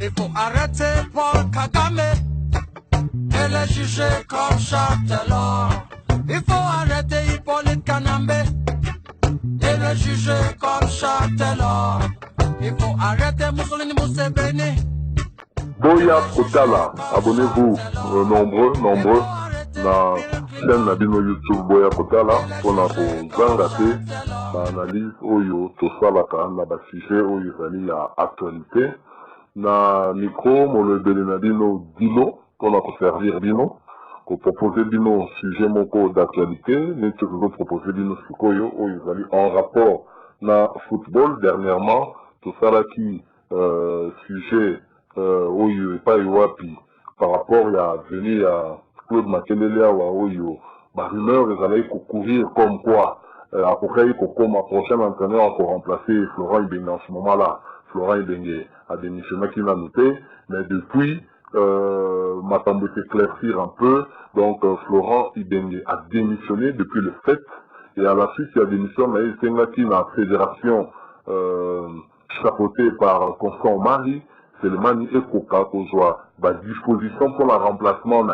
Il faut arrêter Paul Kagame et le juger comme Châtelor. Il faut arrêter Hippolyte Kanambe et le juger comme Châtelor. Il faut arrêter Mussolini Museveni. Boya Kotala, abonnez-vous nombreux na chaîne Nabino YouTube Boya Kotala pour la zangate na analyse oyo tosalaka na ba sujet oyo ezali ya actualité na micro molobeli na bino Dino pour la servir bino ko proposer bino sujet moko d'actualité neti ko proposer bino sikoyo oyo ezali en rapport na football dernièrement tosalaki sujet oyo epai wapi par rapport ya venu ya Claude Makelele awa oyo ba rumeur ezalaki courir comme quoi après comme prochain entraîneur pour remplacer Florent Ibenge en ce moment-là. Florent Ibenge a démissionné qui l'a noté, mais depuis m'attendait éclaircir un peu. Donc Florent Ibenge a démissionné depuis le 7 et à la suite il a démissionné mais il la fédération chapeautée par Constant Mari. C'est le Mani Ekoka qu'on soit à disposition pour le remplacement.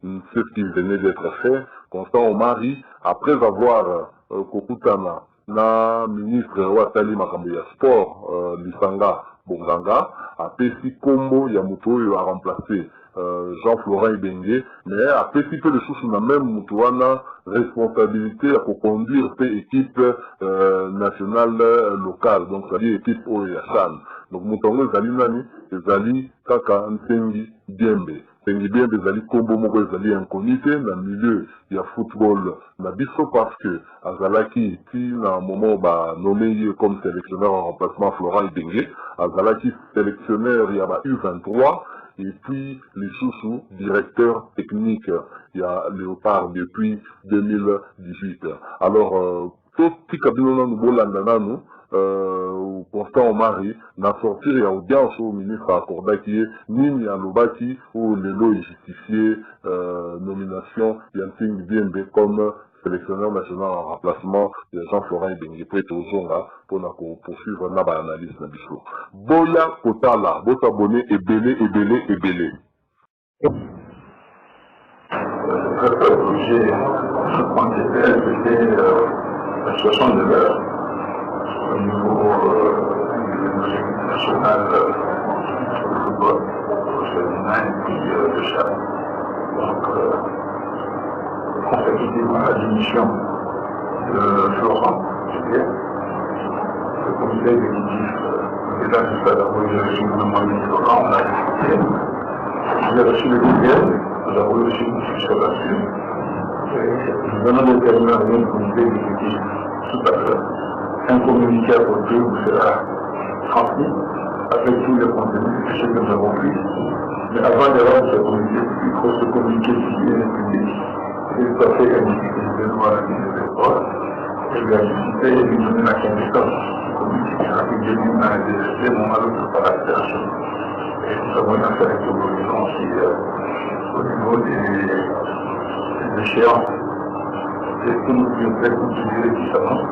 C'est ce qui venait d'être fait. Constant Omari, après avoir Kokutana, na ministre Watali Makambuya Sport, Lisanga Bonganga, a Pessi Kombo Yamuto a remplacé Jean-Florent Ibenge, mais a Pessi peu de choses sur la même Moutouana responsabilité à conduire l'équipe nationale locale, donc c'est-à-dire l'équipe Oyachan. Donc Moutongo Zali Nani, Zali Kaka Nsengi Biembe. Nsengi Biembe Zali Kombo Moko Zali inconité dans le milieu il y a football na biso parce que Azalaki qui na un moment nommé comme sélectionneur en remplacement Florent Ibenge, Azalaki sélectionneur il y a U23 et puis les sous directeur technique il y a Léopard depuis 2018. Alors tout petit cabine nous bolanda nous Constant Omari n'a sorti et audience au ministre Akordaki Nini Alobaki où le lot est justifié nomination Yansing Biembe comme sélectionneur national en remplacement de Jean-Florent Ibenge prêt au Zonga pour poursuivre la analyse de Bichot. Boya Kotala, votre abonné est belé. Je prends des ailes, c'était 69 heures. Au niveau national de football, et puis de chat. Donc, consécutivement à la démission de Florent, le comité exécutif, et là, c'est ça d'abord, j'ai reçu le nom de Florent, on a discuté. J'ai reçu le week-end, nous avons reçu une discussion là-dessus. Nous venons de terminer le comité exécutif tout à l'heure. Un communiqué à côté vous sera transmis avec tous les contenus, ce que nous avons pris. Mais avant d'avoir ce communiqué, il faut se communiquer signé le public. Il faut faire la difficulté de voir la vie de l'école. Et la difficulté est de donner la compétence. Le communiqué qui sera publié dans les éléments à l'autre par la fédération. Et nous avons une affaire avec le gouvernement aussi au niveau des échéances. Et que nous devons faire continuer qui s'avance.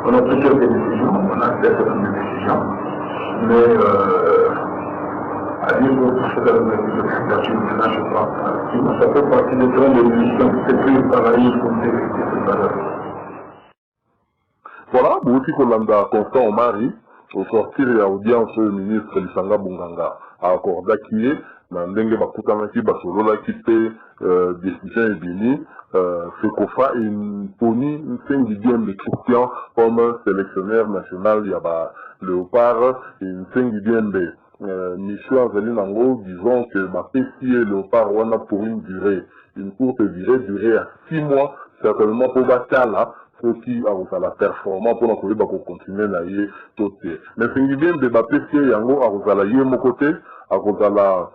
On a plusieurs décisions, on a certaines décisions, mais à dire que c'est la législation maintenant, je crois, ça fait partie des grandes décisions qui sont prises par la ligne pour développer ces valeurs. Voilà, Bouti Kolanda Constant Omari, au sortir et à audience au ministre Lisanga Bonganga, à Akordaki, na ndenge bakutanaki basololaki mpe décision ebimi Fekofa Poni Nsengi Biembe Christian comme sélectionneur national ya ba Léopard Nsengi Biembe mission azali nango disons que bapesi Léopard wana pour une courte durée à 6 mois certainement pour batala qui a la performance pour qu'on puisse continuer à y sauter. Mais Nsengi Biembe bapesi yango a la yé mon côté à la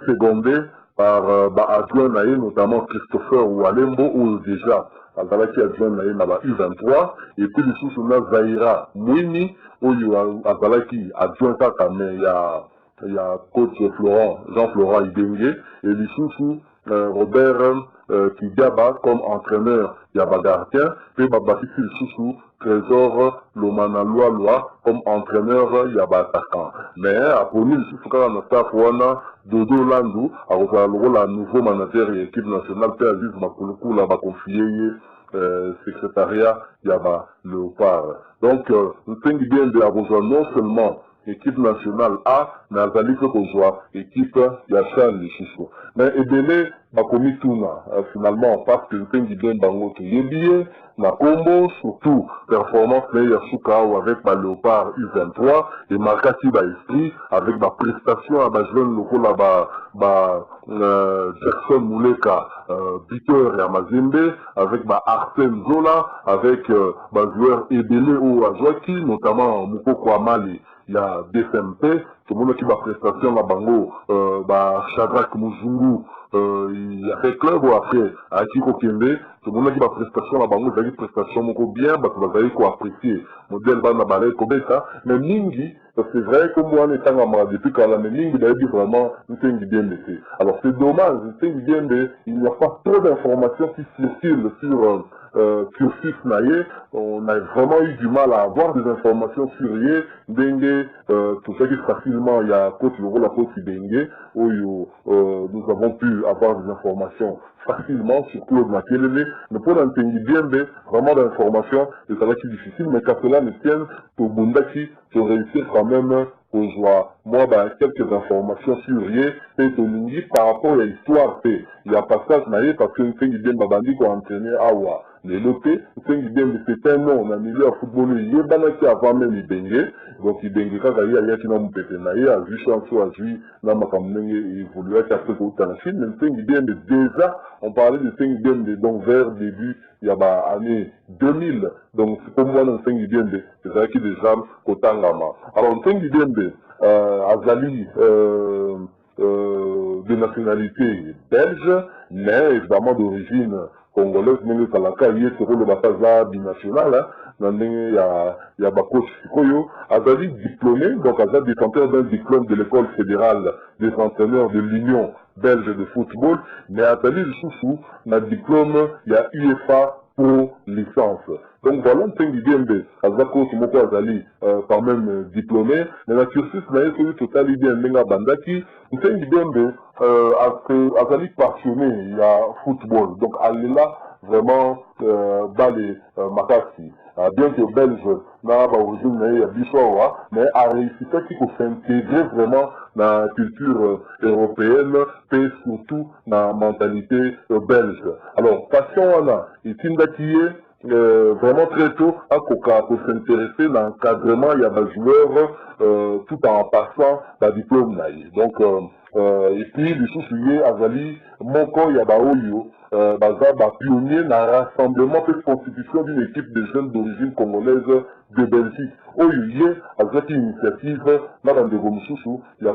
secondé par adjoint naïe, notamment Christopher Walembo, ou déjà Azalaki adjoint naïe na U23, et puis les sous-sous Zahira Mouini, où Azalaki adjoint kaka, mais il y a coach Florent, Jean-Florent Ibenge, et les sous-sous Robert Kigaba comme entraîneur, il y a gardien, puis Babaki sous-sous Trésor Lomana Loa comme entraîneur, il y a attaquant. mais aponi lisusu kaka na staff wana Dodo Landu akozala lokola nouveau manager ya équipe nationale mpe Aziz Makulukula bakonfie ye secrétariat ya ba Léopard. Donc Ntengi Diembe akozwa non seulement équipe nationale A mais azali mpe kozwa équipe ya CHAN lisusu, mais ebele bakomi tuna finalement parce que Ntengi Diembe bango toyebi ye na combo surtout performance na ya suka avec ba Léopard U23 et marquati ba esprit avec ba prestation à ba jeune lokola ba Jackson Muleka buteur ya Mazembe, avec ba Arsène Zola, avec ba joueur ebele ou Azwaki, notamment Mukoko Amali ya DFMP, tout le monde qui va prestation à bango ba Shadrack Muzungu il y a des clubs après à Kiko Kembe, tout le monde qui va prestation à bango, il y a prestation moko bien, bah tu vas quoi apprécier modèle bana balai kobeta, mais mingi c'est vrai que moi en étant à depuis quand la mingi d'ailleurs dit vraiment Ntengi Diembe. Alors c'est dommage, Ntengi Diembe, il n'y a pas trop d'informations qui circulent sur cursus naïe, on a vraiment eu du mal à avoir des informations sur Yé, Dengue, tout ça qui facilement, il y a côte le rôle à côte Dengue, où nous avons pu avoir des informations facilement sur Claude Makelele, mais pour Ntengi Diembe, vraiment d'informations, et ça va être difficile, mais qu'à cela ne tienne, pour Bundaki, pour réussir quand même, pour jouer, moi, quelques informations sur Yé, et Tolingi, par rapport à l'histoire, il y a passage naïe, parce que Ntengi Diembe Bandi qui a entraîné Awa. Les lopés, c'est un nom, on a mis à football, il y a avant même Ibenge, donc Ibenge, quand il y a qui n'a pas pété, il a vu Chanso, a vu, n'a pas évolué, qui a fait autant de films, mais déjà, on parlait de Saint-Guidem, donc vers début, il y a année 2000, donc c'est pour moi, dans Saint-Guidem, c'est vrai qu'il déjà, Kotangama. Alors, Saint-Guidem, Azali, de nationalité belge, mais évidemment d'origine congolaise, mais Kalaka, il est sur le bataille binational, il y a Bakoch Sikoyo, Azali diplômé, donc Azali détenteur d'un diplôme de l'école fédérale des entraîneurs de l'Union belge de football, mais Azali Soussou, n'a diplôme, il y a UEFA pour licence. Donc voilà, Ntengi Diembe, Azako Sumoko Azali, quand même diplômé, mais la cursus n'a eu total idée Ndenga Bandaki, Ntengi Diembe, Azali passionné, il y a football, donc elle est là, vraiment, Balé, Makasi. Bien que belge, n'a pas origine, il y a Bishowa, mais a réussi ça qui peut s'intégrer vraiment dans la culture européenne, et surtout dans la mentalité belge. Alors, passion, on a, et Tindaki vraiment très tôt, à Koka, pour s'intéresser dans l'encadrement, il y a des joueurs, tout en passant la diplôme. Donc, et puis, le sous-souillé, Azali, Moko, Yabaoyo, pionnier dans le rassemblement de constitution d'une équipe de jeunes d'origine congolaise de Belgique. Oyoye, avec une initiative, dans de Gomususu, il y a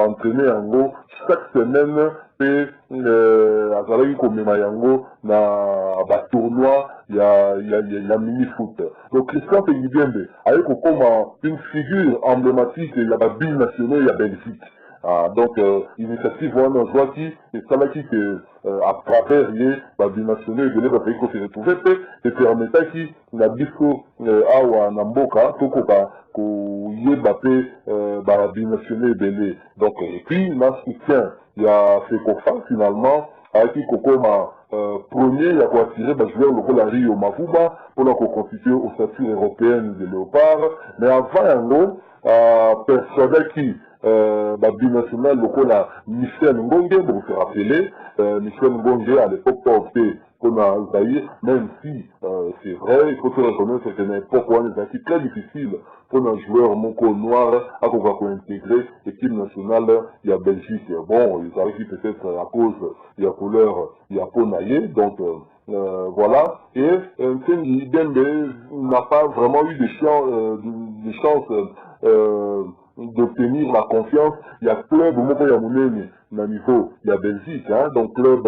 entraîné en gros chaque semaine, et Azali Komema Yango, dans un tournoi, il y a mini-foot. Donc Christian Tengidiembe, avec une figure emblématique, il y a binationaux, il y a Belgique. Donc, initiative, on voit qui, et ça là qui, à travers les binationaux, et les pays qui se retrouvaient, et permettait qui, la bisco, awa, namboka, tokoka, qu'on y ait bappé, binationaux et belé. Donc, et puis, il y a soutien, il y a fait qu'on finalement, avec qui Kokoma, premier, il y a quoi attirer, joueur le la Rio Mavuba, pour la constituer aux statuts européennes de Léopard, mais avant, en gros, persuadé qui, binational lokola Michel Ngonge, vous vous rappelez, Michel Ngonge à l'époque pas opté comme à Zaïre, même si c'est vrai, il faut se reconnaître que c'est une époque où on est très difficile pour un joueur monco noir à pouvoir intégrer l'équipe nationale, il y a Belgique. Bon, ils arrivent peut-être à cause de la couleur, il y a Ponaye, donc voilà. Et Ntengi Diembe n'a pas vraiment eu de chance d'obtenir la confiance. Il y a club au niveau, il y a Belgique, hein, donc club,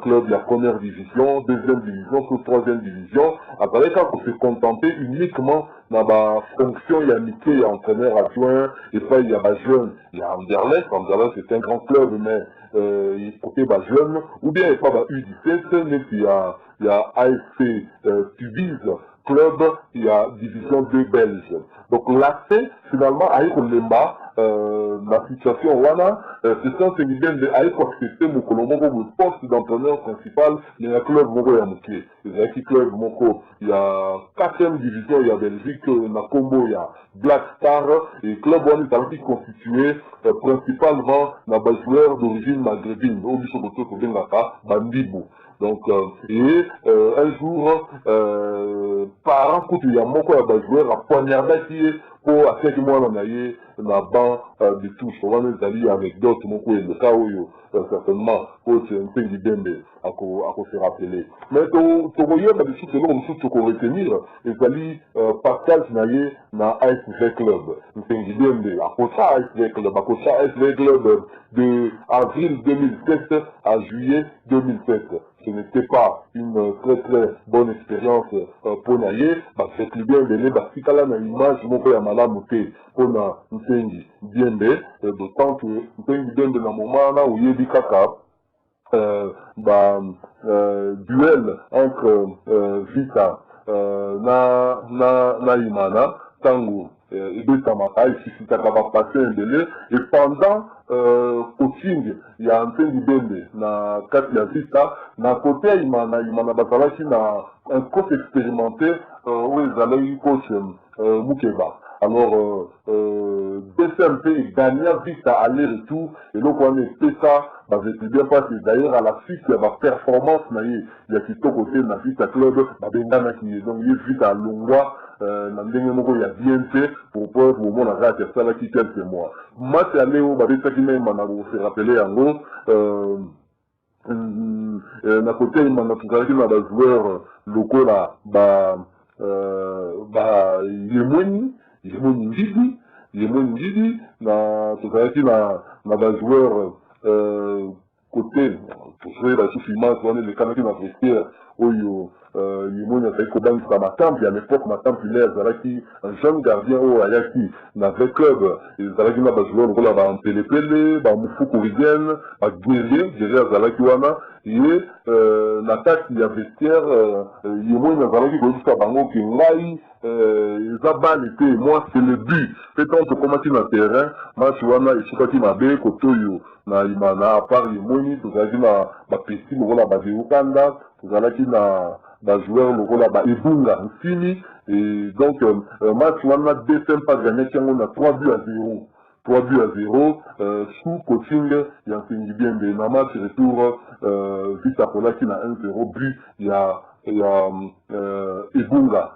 club de la première division, deuxième division, sous troisième division. Après, quand on se contentait uniquement dans la fonction, il y a Mickey, il y a entraîneur adjoint, et ça, il y a jeune, il y a Anderlecht c'est un grand club, mais il faut qu'il y ait jeune, ou bien il n'y a pas U17, mais il y a AFC Tubize, club, il y a division 2 belge. Donc l'AC, finalement, a eu la situation voilà, c'est ça, c'est l'idée de accepter mon Colombo comme le poste d'entraîneur principal, mais il y a un club Moko Yamouké. Il y a un club Moko, il y a 4e division, il y a Belgique, na Congo, il y a Black Star, et le club One est constitué principalement d'un joueur d'origine maghrébine, au Bichon Boto Kobengaka, Bandibou. Donc, un jour, par un coup, il y a mon joueur à poignarder qui est pour à quelques mois on a eu la banc de touche. On va nous aller avec d'autres, mon coup, le cas où certainement, coach un peu d'idée à se rappeler. Mais tu voyais, des choses que l'on peut retenir, et c'est Pascal Sinaye dans ASV Club. C'est une idée à cause ASV Club, à cause ASV Club de avril 2007 à juillet 2007. Ce n'était pas une très bonne expérience pour Naye, c'est plus bien de parce qu'il y a une image qui a monté pour Nsengi Biembe, d'autant que Nsengi Biembe dans le moment où il y a des caca, duel entre Vita na Imana, Tango, et Betamaka, et si ça va passer un délai, et pendant coaching, il y a un peu de bende, na Katia Vita, na côté Imana Basalaki, na un coach expérimenté, où ils allaient coach Moukeba. Alors, DCMP gagnant vite à aller-retour, et donc on est fait ça, j'ai bien passé. D'ailleurs, à la suite, il y a ma performance, il y a qui tout côté, na vite à club, donc il y a vite à Longwa, il y a bien fait, pour pouvoir, pour moi, on a raté ça là qui quelques mois. Moi, c'est allé où, ça qui m'a fait rappeler en gros, d'un côté, il m'a trouvé des joueurs locaux là, il est Ndidi, na joueur côté, pour jouer la souffrance, on est le Canadien dans vestiaire, où il a fait Koban Samatamp, et à l'époque, Matamp, il est un jeune gardien au Ayaki, dans le club, et Zalaki n'a pas joué, on va en Télépélé, Moufou Kourigen, Guerrier Zalaki Wana, et l'attaque, il y a vestiaire, il y a Zalaki Kourigen, Bango, qui est Zabal était, moi, c'est le but. Fait-on se commencer dans le terrain, moi, je vois, je suis parti ma bé, Kotoyo, na Imana, à part les monis, tout ça, ma pessi, le rôle à Bazi Ukanda, tout ça, là, qui n'a, joueur, le rôle à Ebunga, fini, et donc, moi, je vois, deuxième pas gagné, on a 3 buts à 0. 3 buts à 0, sous coaching, il y a un film bien de Nama, c'est retour, vite à Pola qui a 1-0, but, il y a Ebunga,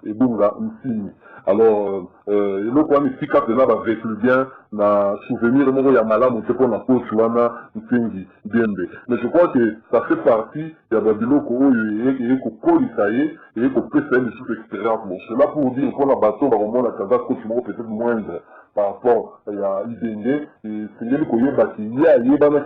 Nsini. Alors, le point est si cap de là, avec le bien, na souvenir, il y a malade, on sait qu'on a coach, Wana, Nsingi, Biembe. Mais je crois que ça fait partie, il y a Babilo, il y a Kolisaye, il y a Kolisaye de sous-expérience. Bon, c'est là pour dire qu'on a bateau, on a un coach peut-être moindre par rapport à Ibenge, et c'est le Koye Baki, il y a des âmes,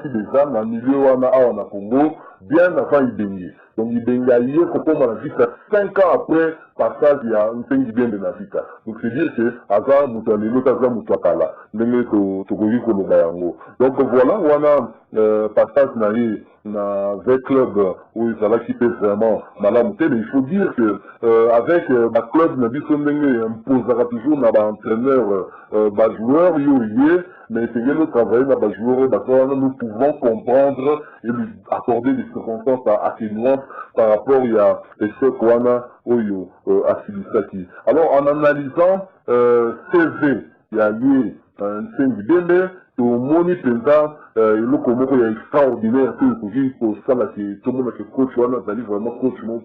dans le milieu, on a Congo, bien avant Ibenge. Donc Ibenge a eu, comme on a vu, 5 ans après, passage, il y a un pays bien de la vie. Donc c'est dire que, Aza, Moutali, Lotaza, Moutapala, Nenge, Togoyi, Kolobayango. Donc voilà, on a, passage, na avec club où ils allaient quitter vraiment malade. Mais il faut dire que avec ma club na biso ndenge imposera toujours na ba entraîneur ba joueur mais c'est que le travail na ba joueur nous pouvons comprendre et lui accorder des circonstances atténuantes par rapport à ce qu'on a à Silisaki. Alors en analysant CV, il y a eu un signe de au moni présent, le comment il est extraordinaire, pour ça là, tout le monde qui coach, on a vraiment coach mon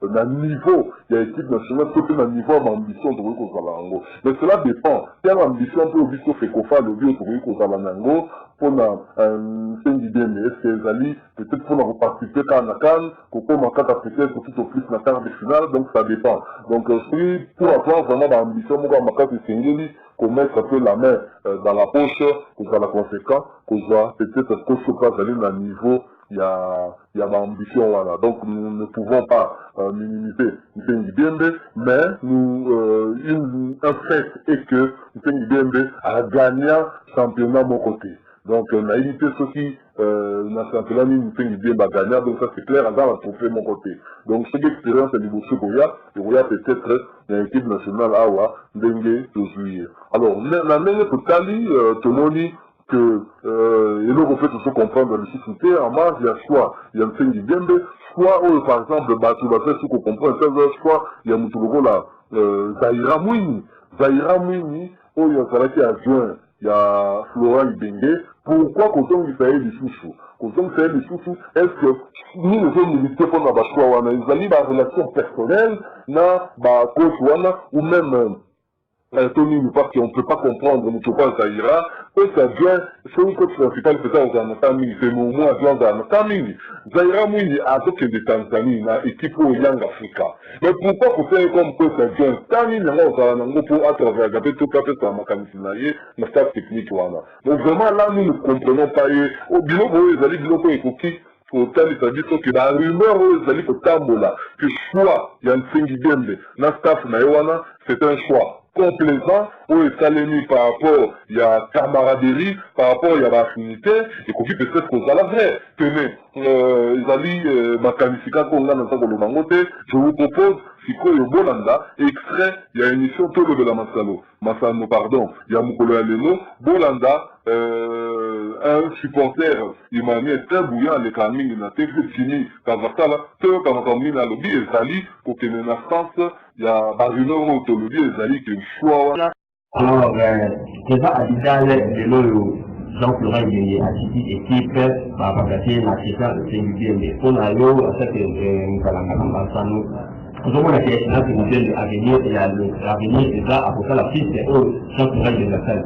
na niveau, il y a équipe nationale, côté na niveau d'ambition de Wiko Zalango. Mais cela dépend. Si on a ambition pour Wiko Fekofa, le vieux de Wiko Zalango, pour un CNDB, est-ce que Zali, peut-être pour participer à Nakan, pour Makata peut-être tout au plus na quart de finale, donc ça dépend. Donc, si pour avoir vraiment d'ambition, moi, Makata Sengeli, qu'on mette un peu la main dans la poche, qu'on soit la conséquence, qu'on soit peut-être qu'on se passe aller à un niveau, il y a l'ambition, voilà. Donc nous ne pouvons pas minimiser Nsengi, mais un fait est que Nsengi a gagné le championnat de mon côté. Donc on a évité ce qui na championnat ni tengi bien baganya, donc ça c'est clair, à la trophée mon côté. Donc cette expérience est niveau Koya, et Koya peut-être une équipe nationale Awa, Dengue, Tozuye. Alors, la même Potali, Tononi, que et donc on fait tout ce comprendre dans le cycle en marge, il y a soit il y a un tengi bien, soit par exemple Batu va faire ce qu'on comprend, soit il y a Moutoulogo là, Zaira Mouini, où il y a un qui adjoint. Il y a Florent Ibenge. Pourquoi quand on fait des chouchous? Quand on fait des chouchous, est-ce que nous les hommes militaires pour la choix, ils ont des relations personnelles, na coach ou même Tony nous parle qu'on ne peut pas comprendre, nous ne peut pas Zaïra, et ça vient, c'est une coach principale peut-être dans notre famille, c'est au moins dans notre famille. Zaïra Mouini a d'autres de Tanzanie, na équipe au Young Africa. Mais pourquoi vous faites comme coach ça vient Tani, nous pour à travers la tout à fait dans ma camisinaïe, ma staff technique, voilà. Donc vraiment là, nous ne comprenons pas, au bilan, vous allez dire qu'il autant c'est-à-dire que la rumeur aux alliés au tambola que soit il y a un singulier na staff na yoana c'est un choix complaisant où est salémi par rapport il y a camaraderie par rapport il y a l'affinité et qu'on peut-être qu'on a la vraie tenez les alliés makanisika qu'on a dans le mangote je vous propose Siko et Bolanda extrait il y a une émission Tolo de la Massano pardon il y a Mukolo Aleno Bolanda un supporter il m'a mis très bouillant les camines il a été fini Kavasala tout quand on a lobby et Zali pour que une instance il y a Barino autolobby et Zali qui est choix alors c'est ça à l'idée de l'eau Jean-Florent il a cité équipe par remplacer la question de CNBM on a eu en fait Massano Aujourd'hui, la question de l'avenir et l'avenir c'est ça, après ça, la piste est au Jean-Florent de la salle.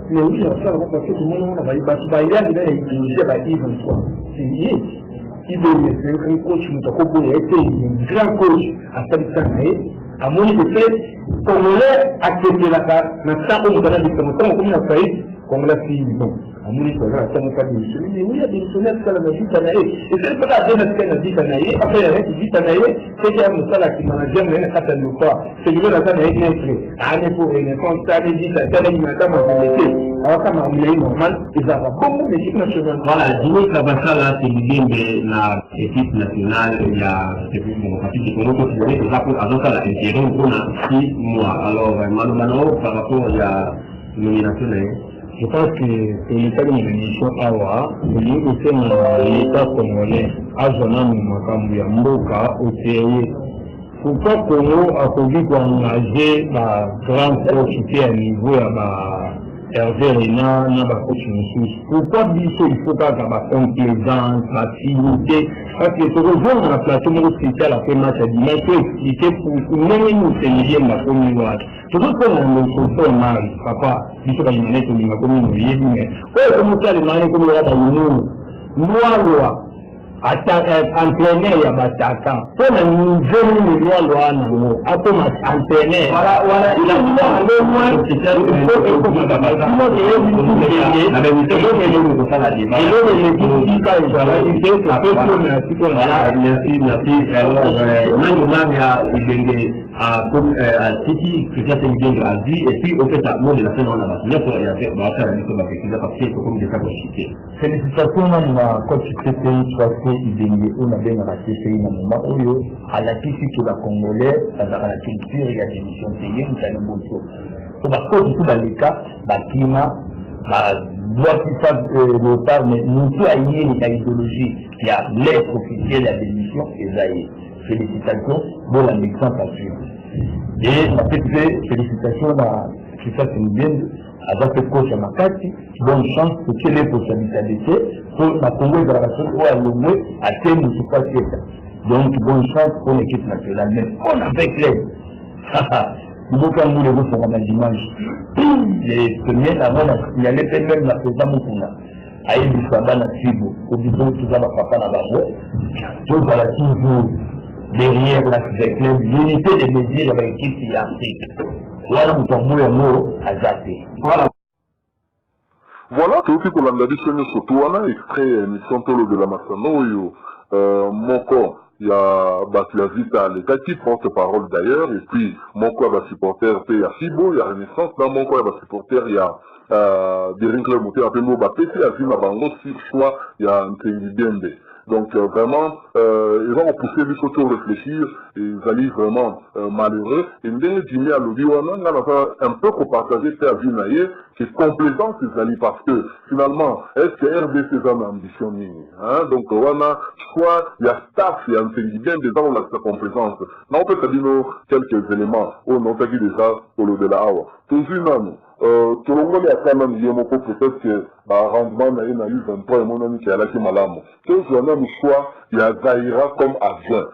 Mais oui, ça va parce que tout le monde va y passer. Il y a des gens qui vont voir. C'est lié. Il est un coach, il a été un grand coach à Salissanae. À mon effet, comme on a accepté la carte, maintenant on a dit comme on a fait, comme on a fait, bon. À mon effet, là, ça n'a pas démissionné. Mais oui, il y a des missionnaires qui ont dit Sanae. Et c'est pas la dernière qui a dit Sanae. Après, il y a un qui dit Sanae. C'est qu'il y a un moussala qui m'a dit, mais il n'y a pas de quoi. C'est que la Sanae est inscrit. À un pour une compte, ça dit, ça dit, ça m'a dit, alors ça m'a mis normal. Et ça va beaucoup d'équipes nationales. Voilà, Dino Kabassa, là, c'est l'idée de l'équipe nationale. Il y a, c'est plus démocratique, c'est qu'on a considéré que ça pour avoir ça, l'intérim, on a 6 mois. Alors, maintenant, par rapport à la nomination, je pense que c'est l'état de l'émission Awa, c'est l'état congolais, Azona Moumakambu Yamboka, OCE. Pourquoi Congo a conduit pour engager la grande coach qui est à niveau à Hervé Rena, n'a coach Moussous. Pourquoi dire il faut pas avoir la complaisance, la facilité? Parce que pour rejoindre la plateforme spéciale après match à dimanche, il faut expliquer pour même nous c'est millième la première fois. Toujours comme on le mari, papa, il faut pas imaginer que nous avons une vie, mais comment ça les maris comme il y a dans le monde, loi, entraîner il y a bataka. Pour le niveau loi, après entraîner. Voilà, il a le moins, c'est ça, il faut que Titi, que ça c'est bien grandi, et puis au fait, à moi de la fin, on a la pour y faire, on va faire la mission parce que comme des cas constitués. Félicitations à la coach CPI, soit il on a bien la CPI dans le moment où à la question que la Congolais, à la culture et la démission payée, vous allez bon chose. Donc, parce que tout dans les cas, le climat, doit qui savent le part, mais nous tous alliés l'idéologie qui a l'être officiel de la démission, et ça y est. Félicitations, bon la mission à suivre. Et ça fait que félicitations à qui ça c'est bien avec le coach à Makati, bonne chance pour qu'il ait possibilité pour la Congo de la nation ou à l'Ouest à terme de ce passé. Donc bonne chance pour l'équipe nationale. Mais on avec l'aide. Nous avons voulu vous faire un dimanche. Les premiers avant il y allait même la présidente Moukouna. Aïe du Sabana na Sibo, au bidon tout ça va papa na babo. Donc voilà toujours derrière la club, l'unité des médias de l'équipe qui est Afrique. Voilà mon tambour et mot à Zaté. Voilà. Voilà, c'est aussi pour l'Andadi Sonyo Soto, on a extrait l'émission Tolo de la Massano, Moko, il y a Batuazita Aleka qui porte-parole d'ailleurs, et puis mon quoi va supporter, il y a Fibo, il y a Renaissance, dans mon quoi va supporter, il y a des Rincles Moté, après Moba Pété, à Zima Bango, sur soi, il y a Ntengi Biembe. Donc vraiment, ils vont pousser les photos réfléchir, et ils allaient vraiment malheureux. Et dès Jimmy à l'Obi, on a un peu pour partager à Vinaye, qui est complaisant ces alliés, parce que finalement, est-ce que RDC a une ambition hein? Donc on a soit il y a staff, il y a un bien des gens la complaisance. Non, on peut te dire quelques éléments, on a fait déjà pour le de la Hawa. Toujours non. Tout le monde est quand même lié, peut-être que rendement n'a eu 23 et mon ami qui a lâché malamu. Tout le monde choix, il y a Zaïra comme adjoint.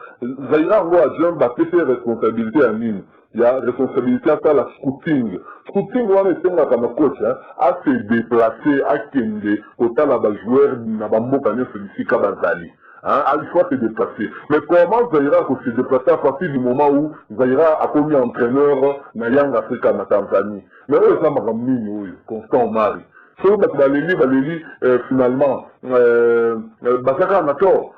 Zaïra ou adjoint va faire responsabilité à mine. Il y a responsabilité à la scouting. Scouting, on est un coach, à se déplacer, à kende, au tal à joueur, n'a pas mot à celui-ci Kabazali. Il faut se déplacer. Mais comment Zaïra se déplacer à partir du moment où Zaïra a commis entraîneur Nayang Africa na Tanzanie? Mais eux, ça m'a ramené, Constant Mari. So, finalement, Basaka Nato,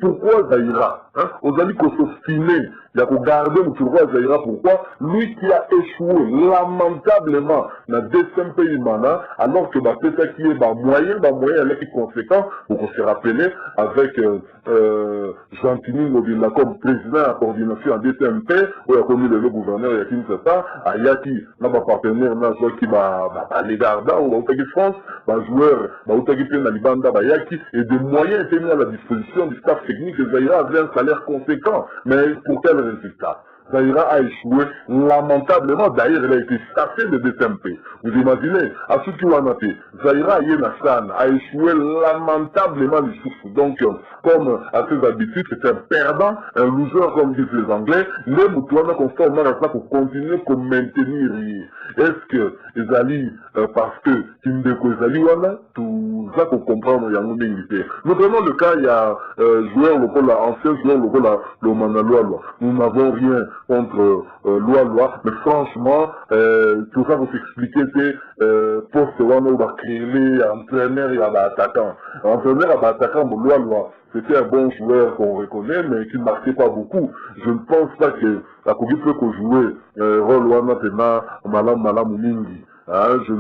pourquoi Zaïra? Aux amis qu'on s'obstiner, il y a qu'au garder le pourquoi Zaïra, pourquoi? Lui qui a échoué lamentablement dans deuxième pays mana, alors que peut-être qui est moyen, elle est conséquent, pour qu'on se rappelle, avec Gentini Nobila comme président à coordination en DCMP, où il a commis le gouverneur, il y a qui ça, Ayaki, n'a pas partenaire, n'a pas qui va les garder, ou Outagi France, joueur, Outagi Pena Libanda, Bayaki, et des moyens étaient mis à la disposition du staff technique de Zaïra avait un salaire conséquent. Mais pour quel résultat? Zaïra a échoué lamentablement. D'ailleurs, elle a été staffée de DTMP. Vous imaginez, à ce qui en a fait, Zaïra Yenassan a échoué lamentablement les souffles. Donc, comme à ses habitudes, c'est un perdant, un loser, comme disent les Anglais. Les moutouana conforme à ça pour continuer, pour maintenir. Est-ce que Ezali, parce que Kindeko Ezali, wana, tout ça pour comprendre, il y a un militaire. Nous prenons le cas, il y a joueur local, ancien joueur local, le Manaloa. Nous n'avons rien contre loi, mais franchement, tout ça pour s'expliquer, c'est poste wana ou créer entraîneur et attaquant. Entraîneur et attaquant, loi. C'était un bon joueur qu'on reconnaît, mais qui ne marquait pas beaucoup. Je ne pense pas que la Coupe peut qu'on jouait rôle wana tena malam mingi. Je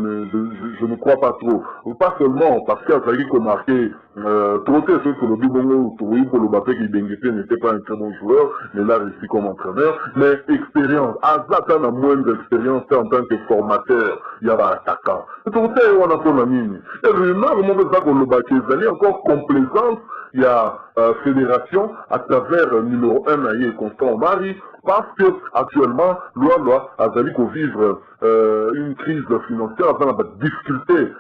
ne crois pas trop. Pas seulement parce qu'il a fallu qu'on marquait trop de choses que le Bibongo pour le Mbappé qui Bengueté n'était pas un très bon joueur, mais là réussi comme entraîneur. Mais expérience, Azatan a moins d'expérience en tant que formateur, il y a un attaquant. C'est pour ça qu'on a son ami. Et remarquement que ça qu'on le Mbappé, il y a encore complaisance, il y a fédération à travers numéro 1 Naïe Constant Mari, parce que actuellement, loi a fallu qu'on vive une crise financière, enfin la difficulté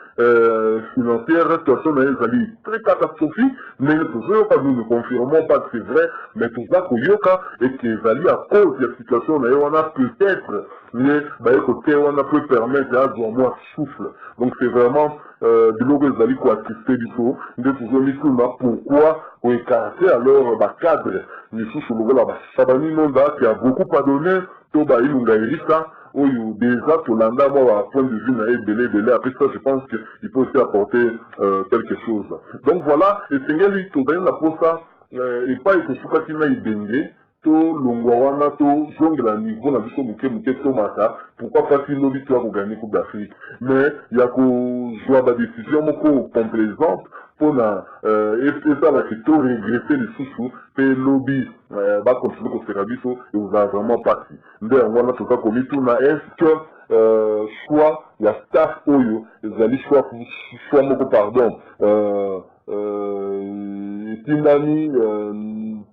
financière, situation est très catastrophique, mais nous ne confirmons pas que c'est vrai, mais tout ça qu'on yoka et que Zali à cause de la situation, on a peut-être, mais écoutez, on a pu permettre à moi souffle. Donc c'est vraiment de l'eau que Zali quoi attristé du tout, de toujours mis pourquoi on écarté alors cadre, mais sous le là, Sabani Nonda qui a beaucoup pardonné, Toba Ilungaïrika, où déjà Tolanda, moi, à point de vue, n'a belé. Après ça, je pense qu'il peut aussi apporter quelque chose. Donc voilà, et c'est bien lui, Toba, la pour ça, et pas que ce soit qu'il m'a béni, to Longwawana, to Jongle à niveau, la mission Mouké, Tomata, pourquoi pas qu'il n'oublie toi pour gagner Coupe d'Afrique. Mais il y a qu'au jouer la décision, mon complaisante, pour ça, là, c'est tout régresser les sous-sous, et lobby, va continuer pour faire et vous avez vraiment parti. Mais voilà, tout ça, comme tout, est-ce que, soit, il y a staff, oyo, ils allaient soit, pardon, Tindani,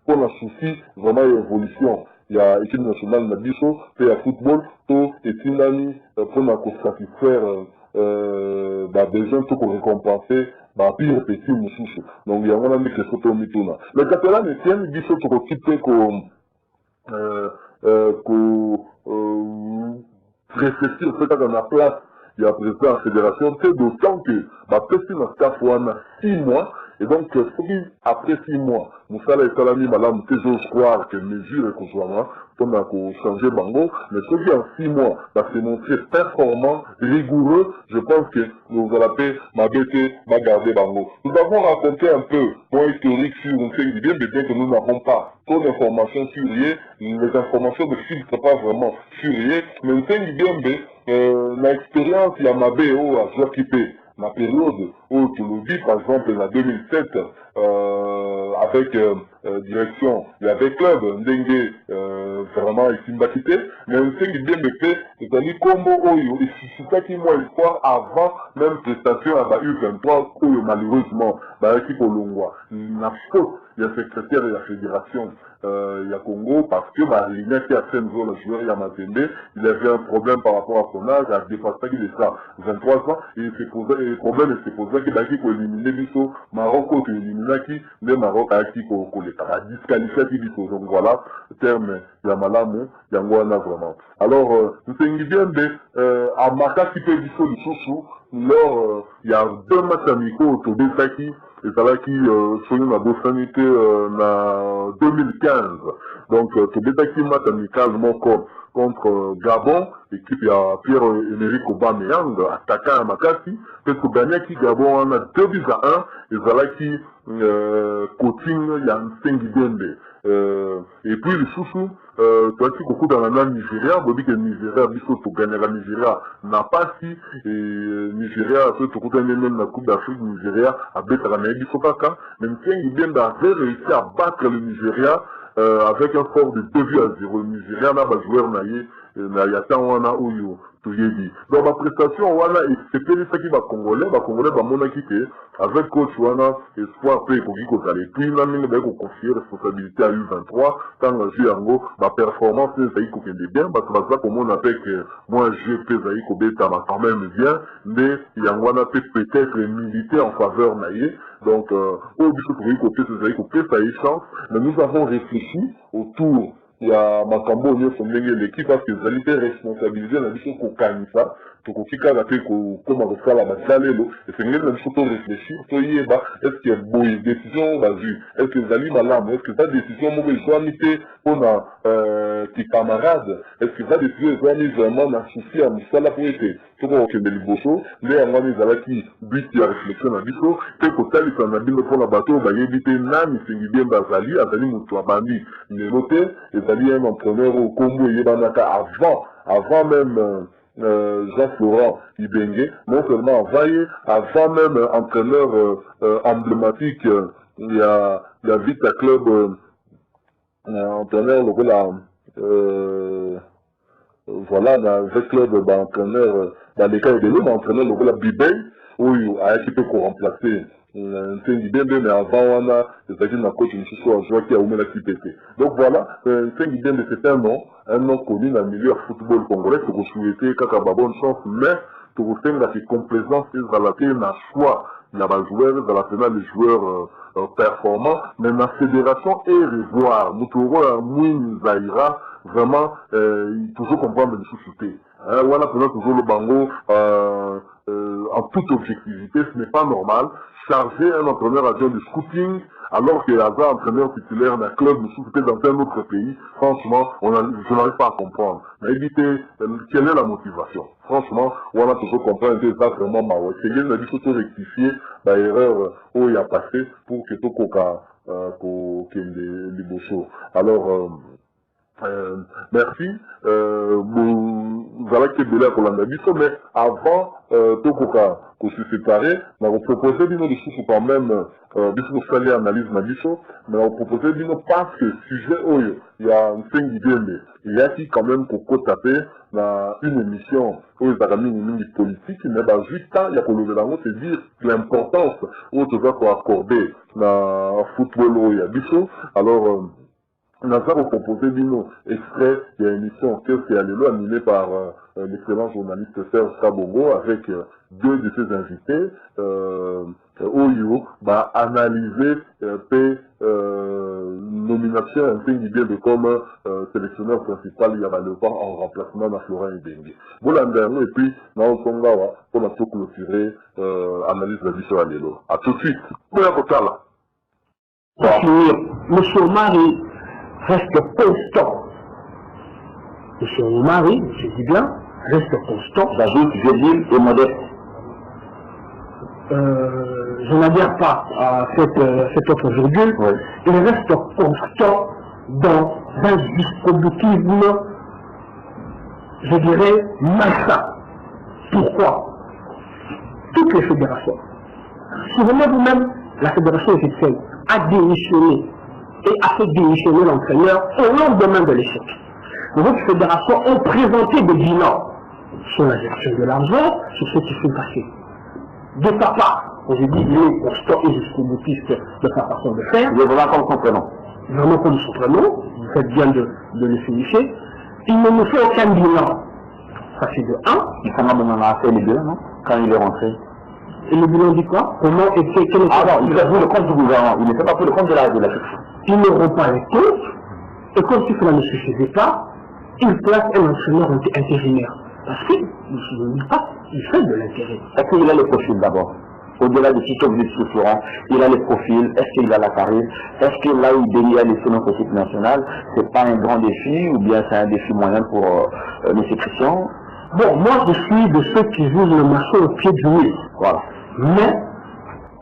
pour la souci, vraiment, évolution. Il y a équipe nationale Nabiso, il y a football, tout, et Tindani, pour la satisfaire, des gens tout pour récompenser, pire petit moussouche. Donc, il y a un ami qui est sauté au mituna. Le catalan est bien, il dit surtout qu'on réfléchir, peut-être dans la place, il y a président de la fédération, c'est d'autant que, petit dans staff, on a 6 mois, Et donc, après 6 mois, Moussala et Salami, madame, j'ose croire que mesure et qu'on soit on a changé Bango, mais ce qui en 6 mois va se montrer performant, rigoureux, je pense que nous allons ma BT, ma garder Bango. Nous avons raconté un peu mon historique sur un fait bien, mais bien que nous n'avons pas trop d'informations sur rien, les informations ne filtrent pas vraiment sur rien, mais un fait bien, l'expérience, il y a ma BO à Joakipé. La période où tu le dis, par exemple, en 2007, avec direction, il y avait club, Ndengue, vraiment, il s'imbattait, mais on sait qu'il bien me fait, c'est-à-dire, Combo Oyo, et c'est ça qui m'a espoir avant même prestation à la U23, Oyo, malheureusement, dans l'équipe au Longwa. La faute, il y a secrétaire de la fédération, il y a Congo, parce que, l'Igna qui a fait le joueur, il y a Matende, il avait un problème par rapport à son âge, à dépasser qu'il est ça, 23 ans, et il s'est posé, le problème, il s'est posé qu'il a qui éliminer Bisso, Maroc, qui éliminer qui, le Maroc a qui a disqualifié qui Bisso. Donc voilà, terme, il y a Malamu, il y a Ngwana vraiment. Alors, nous sommes bien, à Maka qui peut Bisso du Chouchou, lors, il y a 2 matchs amicaux au Tobé Saki, et ça là qui sont dans la sanité en 2015. Donc, Tobé Saki match amical contre Gabon, équipe il y a Pierre-Emerick Aubameyang, attaquant à Makati, parce que gagné qui Gabon on a 2-1, et ça là qui coaching il y a un 5 Dembe. Et puis le chouchou, toi qui beaucoup dans la Nigeria, vous dites que Nigeria, biso to gagner la Nigeria n'a pas si, et Nigeria, tout le monde même la Coupe d'Afrique, Nigeria a battu la Nigeria, kaka, même si il vient d'avoir réussi à battre le Nigeria, avec un score de 2-0. Le Nigeria n'a pas joué naïe, il y a tant on a ouyo. Donc ma prestation wana c'est peut-être ça qui va congolais va mona quitter avec coach wana espoir peut pour qui kozale puis na mingi ba ko confier responsabilité à U23 tant que Juango ma performance ça y kokende bien parce que ça comme on appelle que moi je peux ça y ko beta ma quand même bien mais yangwana peut peut-être militer en faveur naïe donc au biso pour y côté ça y ko peut ça y chance mais nous avons réfléchi autour il y a Makambo l'équipe parce que vous allez responsabiliser la mission qu'on gagne ça, pour qu'on fixe la paix comment on fait la basalelo, et c'est une chose pour réfléchir, est-ce qu'il y a une décision, est-ce que vous allez malade, est-ce que ta décision, moi, je dois limiter pour tes camarades, est-ce que ta décision, je dois limiter vraiment dans souci à Moussala pour être, tout le monde qui est des bosso, mais à moi, les ala qui, but, il y a réflexion à biso, et qu'au tal, il s'en a bien pour la bateau, va y éviter Nami, c'est bien Bazali, Azali Moutouabami, il est noté, et Azali un entraîneur au Congo, et Banaka avant même, Jean-Florent Ibengue, non seulement avant même entraîneur emblématique, il y a vite un club entraîneur, voilà, dans un club d'entraîneur, dans les cas de l'homme, entraîneur, le Bibé, où il a été pour remplacer. C'est une idée, mais avant, on a, c'est-à-dire, la coach, une chose, qui a ouvert la QPT. Donc voilà, c'est une idée, mais c'est un nom connu dans le milieu football congolais, que vous souhaitez, quand on a bonne chance, mais, que vous faites la complaisance, et dans la télé, un choix, il y a des joueurs, dans la finale, les joueurs, performants, mais la fédération est revoir. Nous trouvons un Mouine Zaïra, vraiment, toujours comprendre les sous-soutés. Voilà, pour toujours le bango, en toute objectivité, ce n'est pas normal. Charger un entraîneur adjoint du scouting, alors qu'il y a un entraîneur titulaire d'un club de sous-souté dans un autre pays, franchement, je n'arrive pas à comprendre. Mais évitez, quelle est la motivation? Franchement, on a toujours compris que c'est vraiment marrant. C'est bien de tout rectifier l'erreur où il a passé pour que tout les bochos. Alors, merci. Vous allez que pour l'analyse, mais avant tout qu'on se séparer, on va proposer des choses quand même, puisque vous allez analyser ma bicho, mais on va proposer des choses parce que sujet il y a un 5 idées, il y a qui quand même qu'on taper dans une émission où il y a une politique, mais dans juste temps, il y a qu'on lever la main, c'est dire l'importance où tu vas accorder dans le football où il y a bicho. Alors, on a proposé Bino extrait, il y a une émission qui est allée animée par l'excellent journaliste Serge Kabongo avec 2 de ses invités, Oyo, analyser, nomination un peu bien comme sélectionneur principal, il y a le pas en remplacement de Florent Ibenge. Bolandano et puis dans son gawa pour la tout clôturer analyse de la vie sur Alélo. À tout de suite. Boya Kotala. Monsieur Omari reste constant. Monsieur Omari, je dis bien, reste constant. J'ajoute, virgule et modeste. Je n'adhère pas à cette autre virgule. Oui. Il reste constant dans un distributisme, je dirais, malsain. Pourquoi? Toutes les fédérations, souvenez vous-même, la fédération égyptienne a démissionné et a fait démissionner l'entraîneur au lendemain de l'échec. Votre fédération ont présenté des bilans sur la gestion de l'argent, sur ce qui s'est passé. De sa part, on dit il est constant et distributif de sa façon de faire. Il est vraiment comme son prénom. Vraiment comme son prénom, vous faites bien de le signifier. Il ne nous fait aucun bilan. Ça c'est de 1. Il s'en a fait les deux, non? Quand il est rentré. Et le bilan dit quoi? Comment était, quel était... Ah non, il a joué le compte du gouvernement, il ne fait pas pour le compte de la section. Ils n'auront pas les comptes, et comme si cela ne suffisait pas, il place un entraîneur intérimaire. Parce qu'il fait de l'intérêt. Est-ce qu'il a le profil d'abord? Au-delà de tout objectif structurant, il a le profil, est-ce qu'il a la charisme? Est-ce que là où il a laissé notre équipe nationale, c'est pas un grand défi, ou bien c'est un défi moyen pour M. Christian? Bon, moi je suis de ceux qui jugent le marché au pied du mur. Voilà. Mais,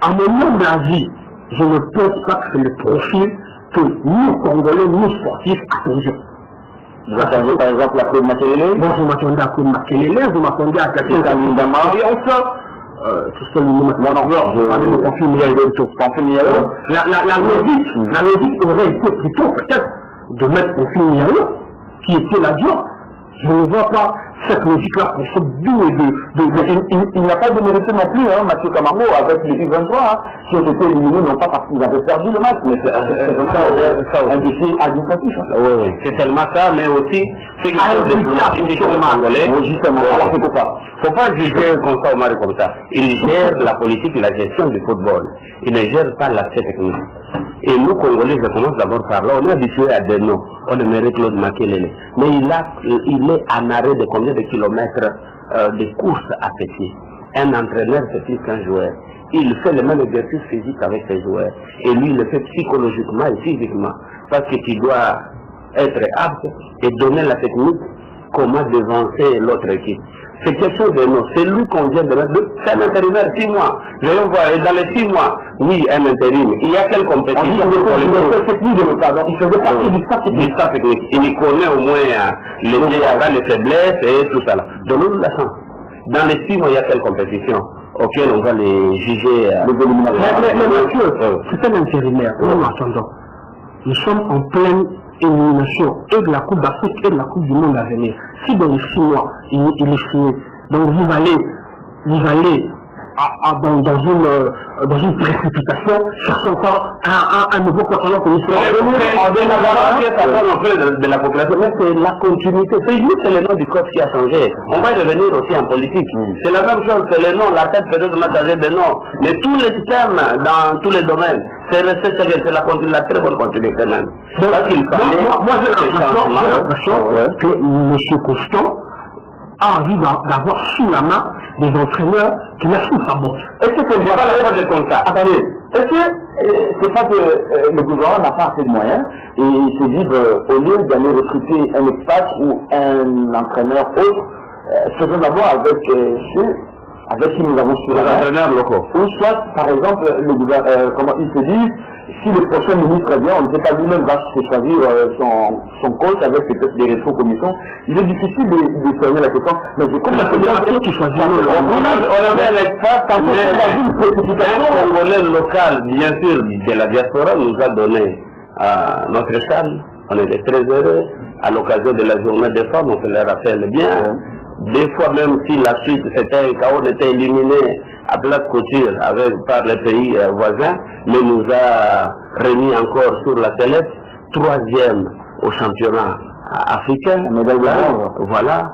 à mon humble avis, je ne pense pas que c'est le profil que nous, Congolais, nous sportifs, attendions. Vous attendez par exemple à Claude Makelele? Moi je m'attendais à Claude Makelele, je m'attendais à quelqu'un comme Ndama. Et enfin, tout seul, la logique aurait été plutôt peut-être de mettre au film qui était l'adjoint. Je ne vois pas cette logique-là pour ce but il n'y a pas de mérite non plus, hein, Mathieu Camargo, avec les U23, hein, qui ont été éliminés, non pas parce qu'ils avaient perdu le match, mais c'est un défi administratif. Oui, c'est tellement ça, mais aussi, c'est quelque chose de congolais. Justement, c'est pour ça. Il ne faut pas juger comme ça, Omar, comme ça. Il gère la politique et la gestion du football. Il ne gère pas l'aspect technique. Et nous, Congolais, je commence d'abord par là, on est habitué à des noms. On aimerait Claude Makelele. Mais il est en arrêt de combien de kilomètres de course à pied. Un entraîneur, c'est plus qu'un joueur. Il fait le même exercice physique avec ses joueurs. Et lui, il le fait psychologiquement et physiquement. Parce que tu dois être apte et donner la technique, comment devancer l'autre équipe. C'est quelque chose de nous. C'est lui qu'on vient de mettre. C'est un intérimaire 6 mois. Je vais voir. Et dans les 6 mois, oui, un intérim. Il y a quelle compétition? Il faisait partie du staff technique. Il connaît au moins les faiblesses et tout ça. Donnons-nous la chance. Dans les 6 mois, il y a quelle compétition auquel on va les juger les éliminatoires? Mais monsieur, c'est un intérimaire. Nous attendons. Nous sommes en pleine élimination et de la Coupe d'Afrique et de la Coupe du Monde à venir. Si dans les 6 mois, il est fini, donc vous allez dans une précipitation, chercher encore un nouveau personnage que nous serons de la population. Mais c'est la continuité. C'est juste le nom du corps qui a changé. On va revenir aussi en politique. C'est la même chose, c'est le nom, la tête peut-être m'a changé de nom. Mais tous les systèmes, dans tous les domaines, c'est la très bonne continuité même. Moi j'ai l'impression que M. Constant a envie d'avoir sous la main des entraîneurs qui la sous sa botte. Est-ce que c'est pas la chose de compta? Attendez, est-ce que c'est pas que le gouvernement n'a pas assez de moyens et il se dit au lieu d'aller recruter un espace ou un entraîneur autre, faisons d'abord avec qui nous avons sur les entraîneurs locaux. Ou soit, par exemple, le gouvernement, comment il se dit, si le prochain ministre vient, on ne sait pas lui-même va se choisir son coach avec peut-être des rétro-commissions. Il est difficile de soigner la question. Mais je comprends que c'est qui choisit. On avait un espace, un Congolais local, bien sûr, de la diaspora, nous a donné à notre salle. On était très heureux. À l'occasion de la journée des femmes, on se le rappelle bien. Des fois, même si la suite, c'était un chaos, on était éliminé à plate couture par les pays voisins, mais nous a remis encore sur la sellette, 3e au championnat africain. Médaille d'or. Voilà.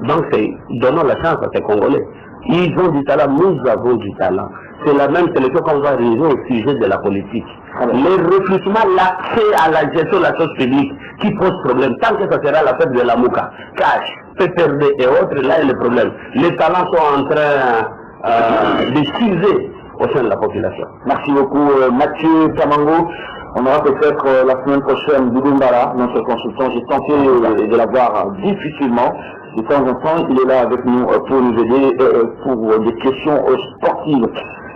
Donc donnons la chance à ces Congolais. Ils ont du talent, nous avons du talent. C'est la même sélection qu'on va arriver au sujet de la politique. Les recrutements, l'accès à la gestion de la chose publique qui pose problème. Tant que ça sera la fête de la Mouka, cash, PPRD et autres, là il y a le problème. Les talents sont en train de s'user au sein de la population. Merci beaucoup Mathieu Kamango. On aura peut-être la semaine prochaine Boudumbara, notre consultant. J'ai tenté de l'avoir difficilement. De temps en temps, il est là avec nous pour nous aider pour des questions sportives.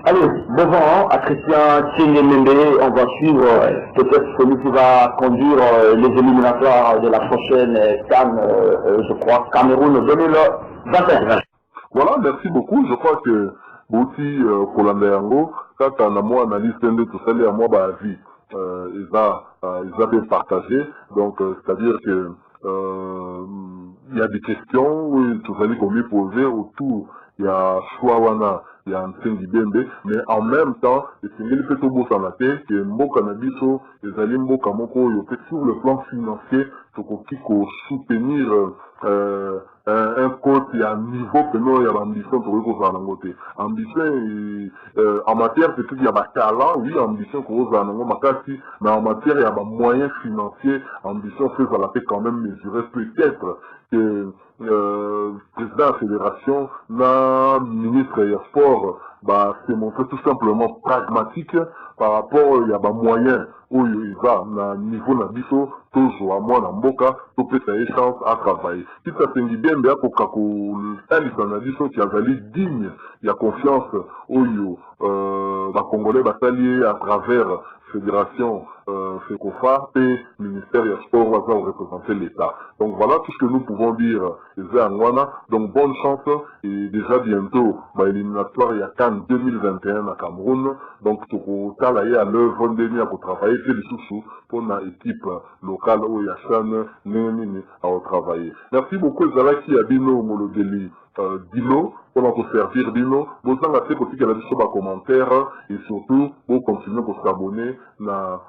Allez, devant à Christian Tchengemembe, on va suivre peut-être celui qui va conduire les éliminatoires de la prochaine CAN, je crois, Cameroun 2021. Voilà, merci beaucoup. Je crois que Bouti Kolandayango, quand on a moi analyse de tout ça, à moi, bah, vie, ils ont bien partagé. Donc, c'est-à-dire que il y a des questions où tout ça qu'on lui poser autour. Il y a Chouawana, il y a Nsengi Bembe, mais en même temps, c'est une petite bourse en la tête, que Mboka Nabiso, les alliés Mboka Moko, sur le plan financier, il faut soutenir un coach qui a un niveau que nous, il y a l'ambition pour eux en côté. Ambition, en matière, c'est qu'il y a un talent, oui, ambition pour eux en Makasi, mais en matière, il y a un moyen financier, ambition, fait ça la fait quand même mesurer peut-être que président de la fédération, la ministre des Sports, bah, c'est montré tout simplement pragmatique par rapport il y a des moyens où il va à niveau nabiso toujours à moi Mboka pour que ça ait chance à travailler. Si ça se dit bien, bien pour que nabiso qui a validé digne, il y a confiance où les Congolais va s'allier à travers fédération FECOFA et ministère des Sports va représenter l'État. Donc voilà tout ce que nous pouvons dire. Donc bonne chance et déjà bientôt éliminatoire il y a CAN 2021 à Cameroun. Donc tout travailler à l'œuvre dernière pour travailler c'est les sous pour une équipe locale où il y a Chan à travailler. Merci beaucoup Zalaki Abino Molodeli Dino pour notre servir Dino. Vous avez fait aussi qu'il y a des commentaires et surtout pour continuer pour s'abonner à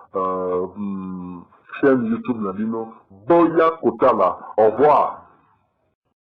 chaîne YouTube Nabino Boya Kotala. Au revoir.